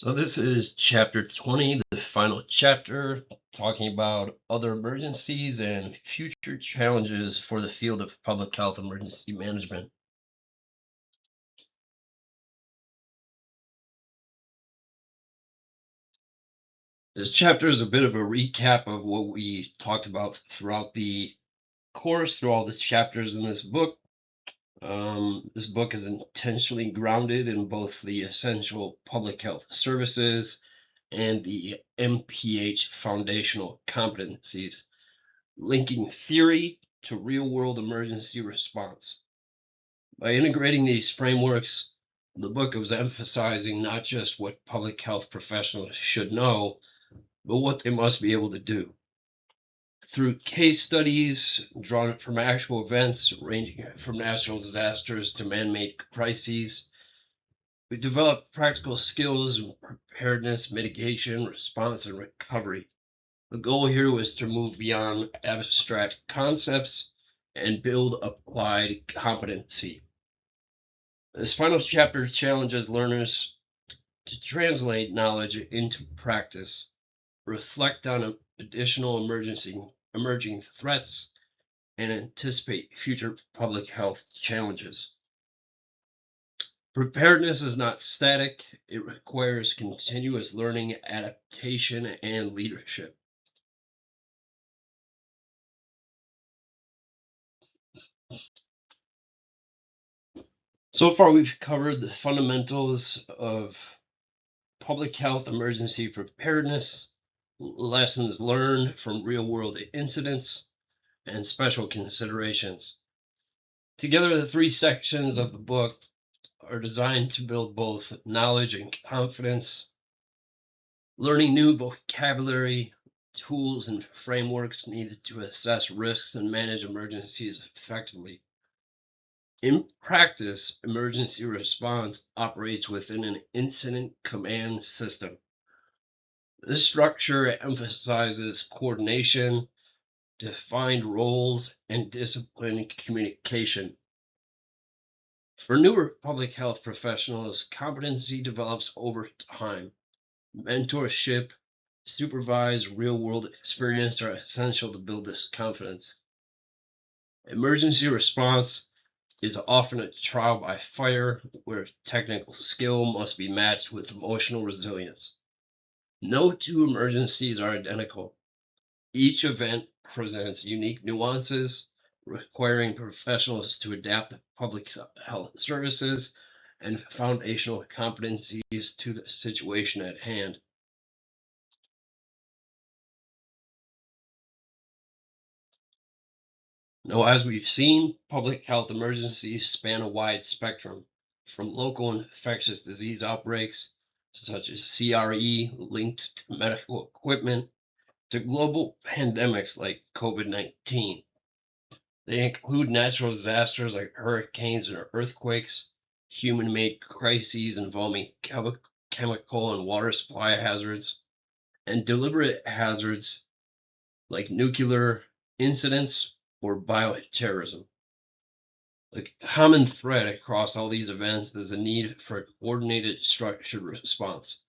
So this is chapter 20, the final chapter, talking about other emergencies and future challenges for the field of public health emergency management. This chapter is a bit of a recap of what we talked about throughout the course, through all the chapters in this book. This book is intentionally grounded in both the essential public health services and the MPH foundational competencies, linking theory to real-world emergency response. By integrating these frameworks, the book was emphasizing not just what public health professionals should know, but what they must be able to do. Through case studies drawn from actual events ranging from natural disasters to man-made crises, we developed practical skills in preparedness, mitigation, response, and recovery. The goal here was to move beyond abstract concepts and build applied competency. This final chapter challenges learners to translate knowledge into practice, reflect on additional emerging threats, and anticipate future public health challenges. Preparedness is not static. It requires continuous learning, adaptation, and leadership. So far, we've covered the fundamentals of public health emergency preparedness, lessons learned from real-world incidents, and special considerations. Together, the three sections of the book are designed to build both knowledge and confidence, learning new vocabulary, tools, and frameworks needed to assess risks and manage emergencies effectively. In practice, emergency response operates within an incident command system. This structure emphasizes coordination, defined roles, and disciplined communication. For newer public health professionals, competency develops over time. Mentorship, supervised real-world experience are essential to build this confidence. Emergency response is often a trial by fire where technical skill must be matched with emotional resilience. No two emergencies are identical. Each event presents unique nuances, requiring professionals to adapt the public health services and foundational competencies to the situation at hand. Now, as we've seen, public health emergencies span a wide spectrum, from local infectious disease outbreaks, such as CRE linked to medical equipment, to global pandemics like COVID-19. They include natural disasters like hurricanes and earthquakes, human-made crises involving chemical and water supply hazards, and deliberate hazards like nuclear incidents or bioterrorism. The common thread across all these events is a need for a coordinated, structured response.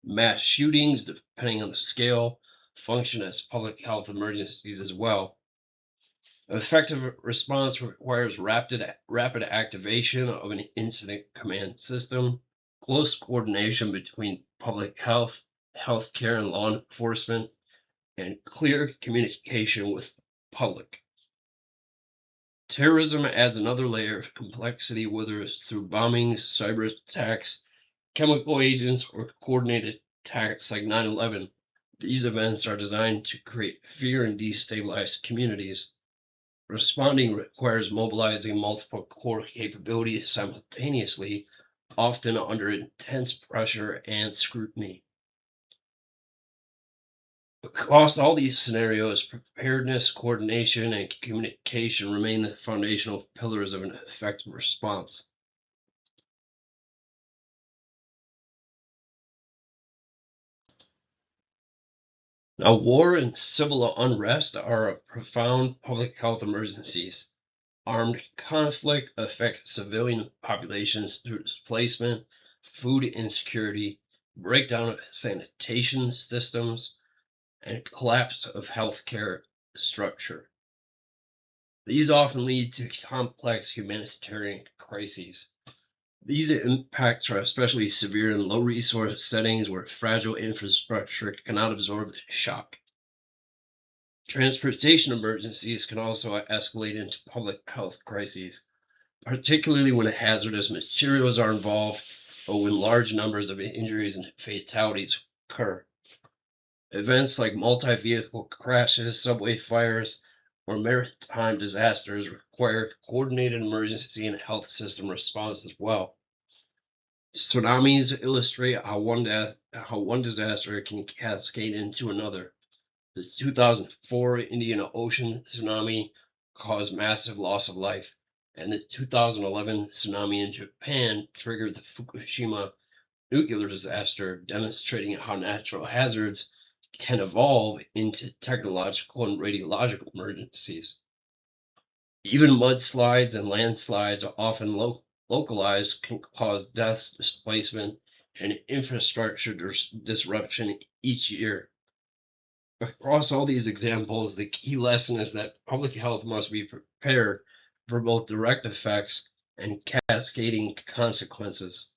Mass shootings, depending on the scale, function as public health emergencies as well. Effective response requires rapid activation of an incident command system, close coordination between public health, healthcare, and law enforcement, and clear communication with the public. Terrorism adds another layer of complexity, whether it's through bombings, cyber attacks, chemical agents, or coordinated attacks like 9/11. These events are designed to create fear and destabilize communities. Responding requires mobilizing multiple core capabilities simultaneously, often under intense pressure and scrutiny. Across all these scenarios, preparedness, coordination, and communication remain the foundational pillars of an effective response. Now, war and civil unrest are profound public health emergencies. Armed conflict affects civilian populations through displacement, food insecurity, breakdown of sanitation systems, and collapse of healthcare structure. These often lead to complex humanitarian crises. These impacts are especially severe in low resource settings where fragile infrastructure cannot absorb the shock. Transportation emergencies can also escalate into public health crises, particularly when hazardous materials are involved or when large numbers of injuries and fatalities occur. Events like multi-vehicle crashes, subway fires, or maritime disasters require coordinated emergency and health system response as well. Tsunamis illustrate how one disaster can cascade into another. The 2004 Indian Ocean tsunami caused massive loss of life, and the 2011 tsunami in Japan triggered the Fukushima nuclear disaster, demonstrating how natural hazards can evolve into technological and radiological emergencies. Even mudslides and landslides are often localized, can cause deaths, displacement, and infrastructure disruption each year. Across all these examples, the key lesson is that public health must be prepared for both direct effects and cascading consequences.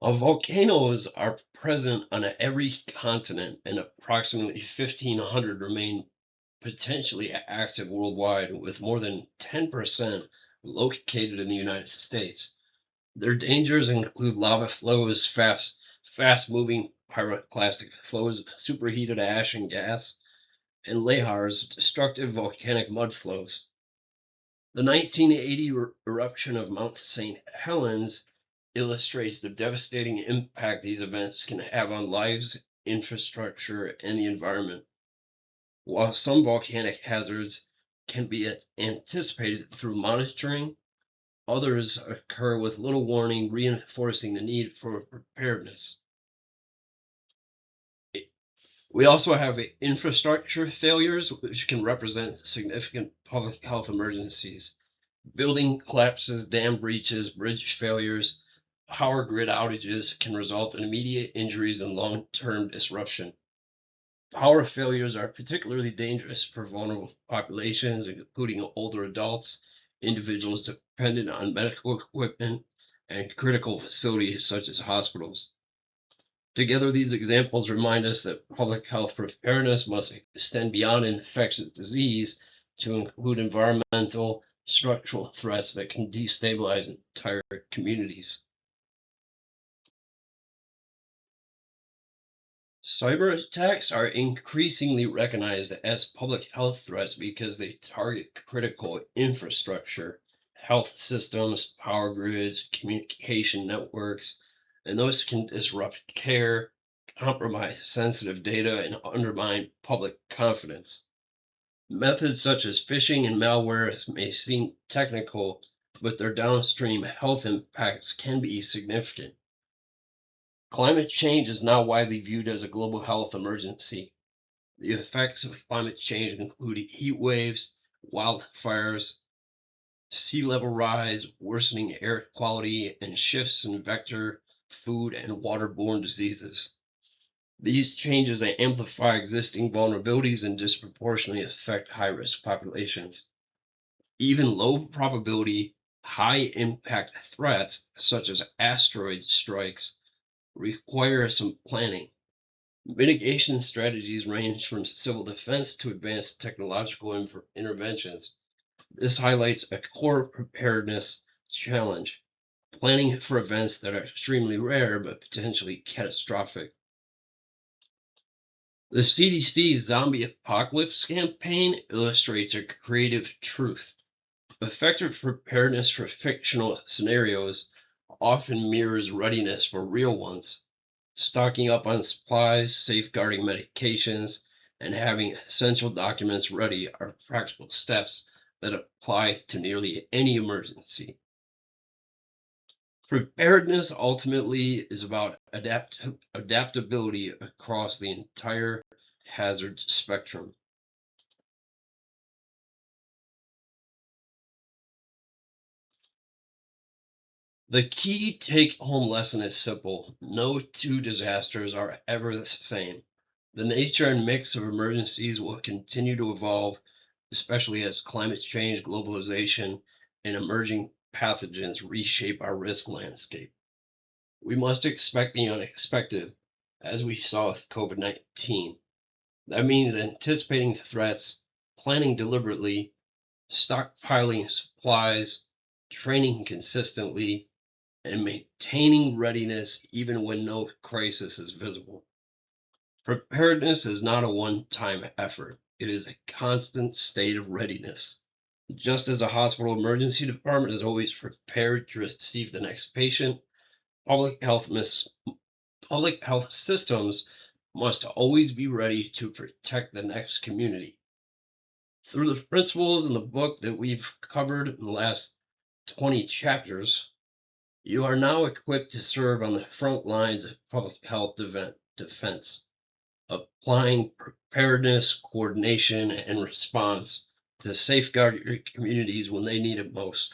Volcanoes are present on every continent, and approximately 1,500 remain potentially active worldwide, with more than 10% located in the United States. Their dangers include lava flows, fast-moving pyroclastic flows, superheated ash and gas, and lahars, destructive volcanic mud flows. The 1980 eruption of Mount St. Helens illustrates the devastating impact these events can have on lives, infrastructure, and the environment. While some volcanic hazards can be anticipated through monitoring, others occur with little warning, reinforcing the need for preparedness. We also have infrastructure failures, which can represent significant public health emergencies. Building collapses, dam breaches, bridge failures, power grid outages can result in immediate injuries and long-term disruption. Power failures are particularly dangerous for vulnerable populations, including older adults, individuals dependent on medical equipment, and critical facilities such as hospitals. Together, these examples remind us that public health preparedness must extend beyond infectious disease to include environmental, structural threats that can destabilize entire communities. Cyber attacks are increasingly recognized as public health threats because they target critical infrastructure, health systems, power grids, communication networks, and those can disrupt care, compromise sensitive data, and undermine public confidence. Methods such as phishing and malware may seem technical, but their downstream health impacts can be significant. Climate change is now widely viewed as a global health emergency. The effects of climate change include heat waves, wildfires, sea level rise, worsening air quality, and shifts in vector, food, and waterborne diseases. These changes amplify existing vulnerabilities and disproportionately affect high risk populations. Even low probability, high impact threats, such as asteroid strikes, require some planning. Mitigation strategies range from civil defense to advanced technological interventions. This highlights a core preparedness challenge, planning for events that are extremely rare but potentially catastrophic. The CDC's Zombie Apocalypse campaign illustrates a creative truth. Effective preparedness for fictional scenarios often mirrors readiness for real ones. Stocking up on supplies, safeguarding medications, and having essential documents ready are practical steps that apply to nearly any emergency. Preparedness ultimately is about adaptability across the entire hazards spectrum. The key take home lesson is simple: no two disasters are ever the same. The nature and mix of emergencies will continue to evolve, especially as climate change, globalization, and emerging pathogens reshape our risk landscape. We must expect the unexpected, as we saw with COVID-19. That means anticipating threats, planning deliberately, stockpiling supplies, training consistently, and maintaining readiness even when no crisis is visible. Preparedness is not a one-time effort. It is a constant state of readiness. Just as a hospital emergency department is always prepared to receive the next patient, public health public health systems must always be ready to protect the next community. Through the principles in the book that we've covered in the last 20 chapters, you are now equipped to serve on the front lines of public health defense, applying preparedness, coordination, and response to safeguard your communities when they need it most.